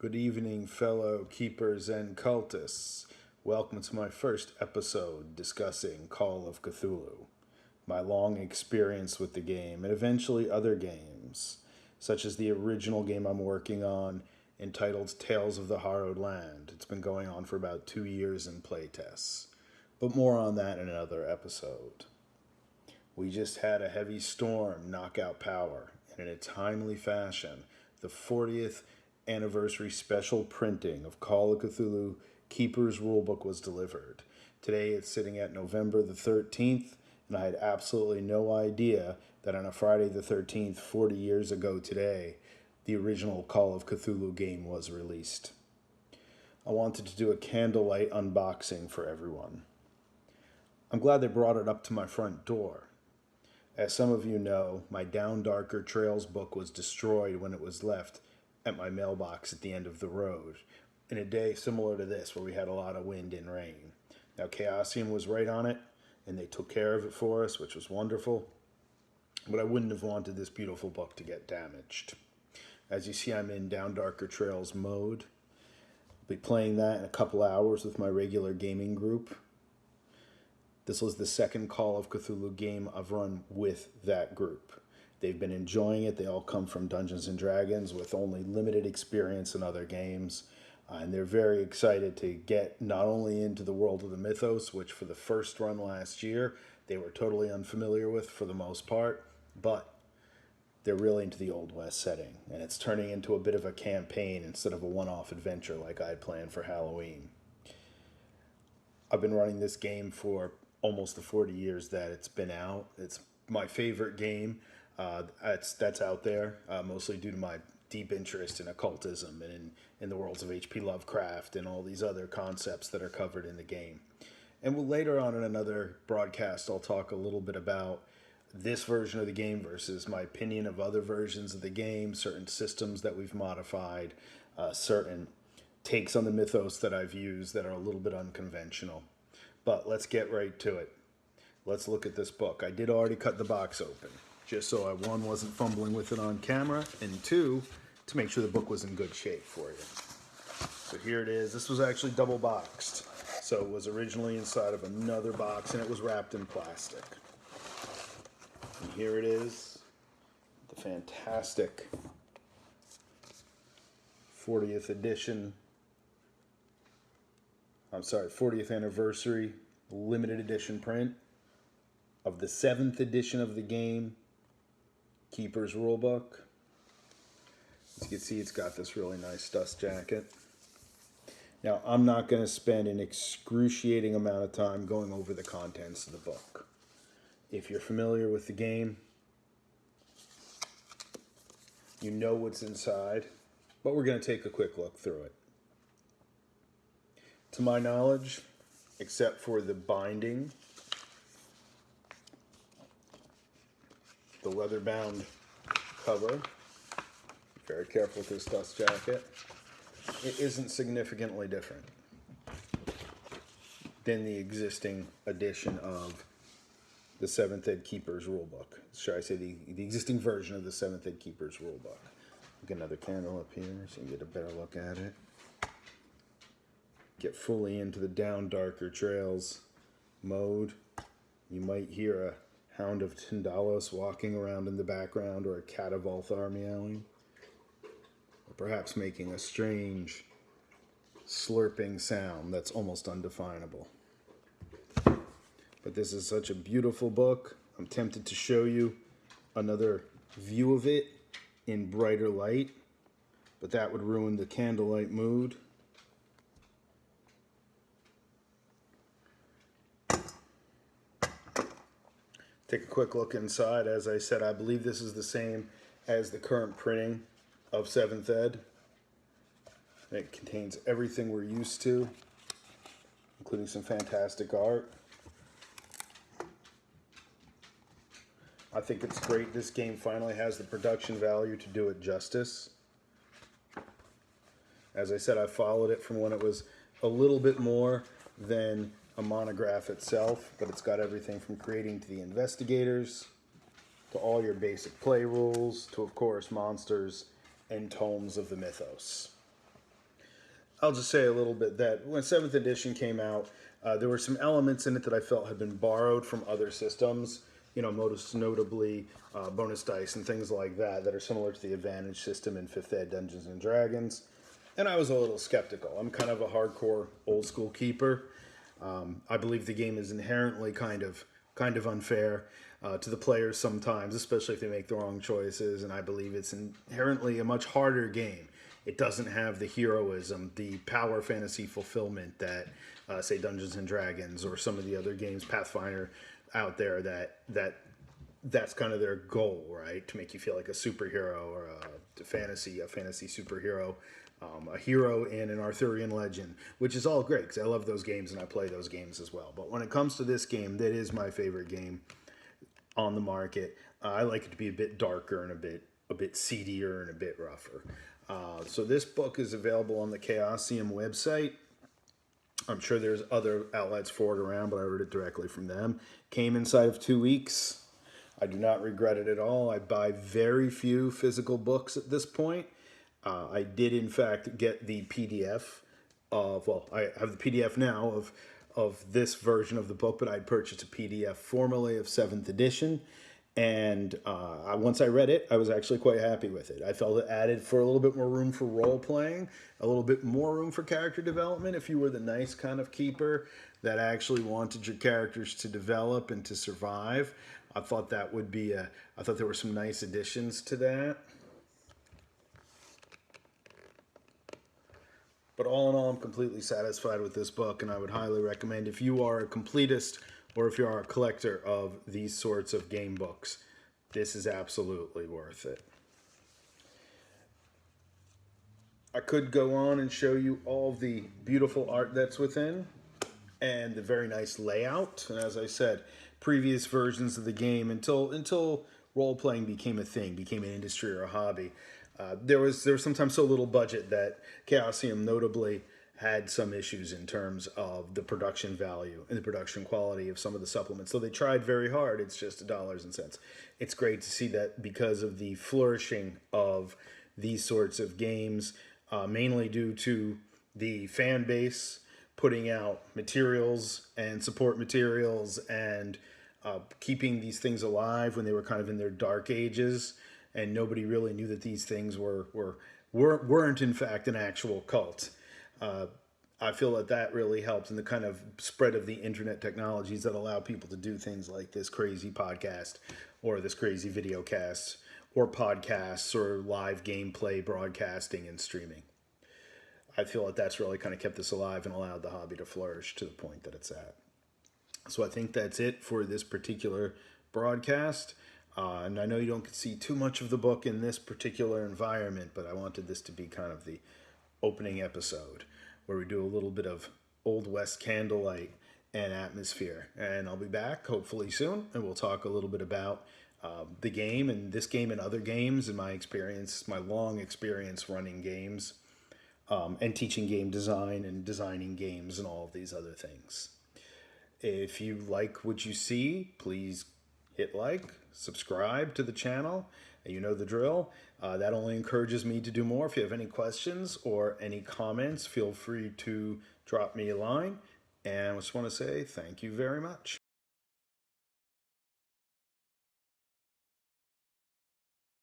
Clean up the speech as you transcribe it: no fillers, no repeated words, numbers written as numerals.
Good evening, fellow keepers and cultists. Welcome to my first episode discussing Call of Cthulhu, my long experience with the game, and eventually other games, such as the original game I'm working on entitled Tales of the Harrowed Land. It's been going on for about 2 years in playtests, but more on that in another episode. We just had a heavy storm knock out power, and in a timely fashion, the 40th anniversary special printing of Call of Cthulhu Keeper's Rulebook was delivered. Today it's sitting at November the 13th, and I had absolutely no idea that on a Friday the 13th, 40 years ago today, the original Call of Cthulhu game was released. I wanted to do a candlelight unboxing for everyone. I'm glad they brought it up to my front door. As some of you know, my Down Darker Trails book was destroyed when it was left at my mailbox at the end of the road, in a day similar to this where we had a lot of wind and rain. Now Chaosium was right on it, and they took care of it for us, which was wonderful, but I wouldn't have wanted this beautiful book to get damaged. As you see, I'm in Down Darker Trails mode. I'll be playing that in a couple hours with my regular gaming group. This was the second Call of Cthulhu game I've run with that group. They've been enjoying it. They all come from Dungeons & Dragons with only limited experience in other games. And they're very excited to get not only into the world of the mythos, which for the first run last year, they were totally unfamiliar with for the most part, but they're really into the Old West setting. And it's turning into a bit of a campaign instead of a one-off adventure like I'd planned for Halloween. I've been running this game for almost the 40 years that it's been out. It's my favorite game. That's out there, mostly due to my deep interest in occultism and in the worlds of H.P. Lovecraft and all these other concepts that are covered in the game. And later on in another broadcast, I'll talk a little bit about this version of the game versus my opinion of other versions of the game, certain systems that we've modified, certain takes on the mythos that I've used that are a little bit unconventional. But let's get right to it. Let's look at this book. I did already cut the box open, just so I, one, wasn't fumbling with it on camera, and two, to make sure the book was in good shape for you. So here it is. This was actually double boxed. So it was originally inside of another box, and it was wrapped in plastic. And here it is, the fantastic 40th edition, 40th anniversary limited edition print of the 7th edition of the game, Keeper's Rulebook. As you can see, it's got this really nice dust jacket. Now, I'm not going to spend an excruciating amount of time going over the contents of the book. If you're familiar with the game, you know what's inside, but we're going to take a quick look through it. To my knowledge, except for the binding, the leather-bound cover, very careful with this dust jacket, it isn't significantly different than the existing edition of the 7th Ed Keeper's Rulebook. Should I say the existing version of the 7th Ed Keeper's Rulebook. Get another candle up here so you can get a better look at it. Get fully into the Down Darker Trails mode. You might hear a Hound of Tyndalos walking around in the background, or a cat of Ulthar meowing, or perhaps making a strange slurping sound that's almost undefinable. But this is such a beautiful book. I'm tempted to show you another view of it in brighter light, but that would ruin the candlelight mood. Take a quick look inside. As I said, I believe this is the same as the current printing of 7th Ed. It contains everything we're used to, including some fantastic art. I think it's great this game finally has the production value to do it justice. As I said, I followed it from when it was a little bit more than a monograph itself, but it's got everything from creating to the investigators, to all your basic play rules, to, of course, monsters and tomes of the mythos. I'll just say a little bit that when 7th edition came out, there were some elements in it that I felt had been borrowed from other systems, most notably bonus dice and things like that that are similar to the advantage system in 5th Ed Dungeons and Dragons. And I was a little skeptical. I'm kind of a hardcore old school keeper. I believe the game is inherently kind of unfair to the players sometimes, especially if they make the wrong choices. And I believe it's inherently a much harder game. It doesn't have the heroism, the power fantasy fulfillment that, say, Dungeons and Dragons or some of the other games, Pathfinder, out there that's kind of their goal, right? To make you feel like a superhero or a fantasy superhero. A hero in an Arthurian legend, which is all great because I love those games and I play those games as well. But when it comes to this game, that is my favorite game on the market. I like it to be a bit darker and a bit seedier and a bit rougher. So this book is available on the Chaosium website. I'm sure there's other outlets for it around, but I ordered it directly from them. Came inside of 2 weeks. I do not regret it at all. I buy very few physical books at this point. I did, in fact, get the PDF I have the PDF now of this version of the book, but I'd purchased a PDF formerly of 7th edition. And once I read it, I was actually quite happy with it. I felt it added for a little bit more room for role playing, a little bit more room for character development if you were the nice kind of keeper that actually wanted your characters to develop and to survive. I thought that would be I thought there were some nice additions to that. But all in all, I'm completely satisfied with this book, and I would highly recommend if you are a completist or if you are a collector of these sorts of game books, this is absolutely worth it. I could go on and show you all the beautiful art that's within and the very nice layout. And as I said, previous versions of the game, until role-playing became a thing, became an industry or a hobby, there was sometimes so little budget that Chaosium notably had some issues in terms of the production value and the production quality of some of the supplements. So they tried very hard. It's just dollars and cents. It's great to see that because of the flourishing of these sorts of games, mainly due to the fan base putting out materials and support materials and keeping these things alive when they were kind of in their dark ages, and nobody really knew that these things weren't in fact an actual cult. I feel that really helped in the kind of spread of the internet technologies that allow people to do things like this crazy podcast or this crazy video cast or podcasts or live gameplay broadcasting and streaming. I feel that's really kind of kept this alive and allowed the hobby to flourish to the point that it's at. So I think that's it for this particular broadcast. And I know you don't see too much of the book in this particular environment, but I wanted this to be kind of the opening episode where we do a little bit of Old West candlelight and atmosphere. And I'll be back hopefully soon, and we'll talk a little bit about the game and this game and other games and my experience, my long experience running games and teaching game design and designing games and all of these other things. If you like what you see, please hit like, subscribe to the channel. You know the drill. That only encourages me to do more. If you have any questions or any comments, feel free to drop me a line. And I just want to say thank you very much.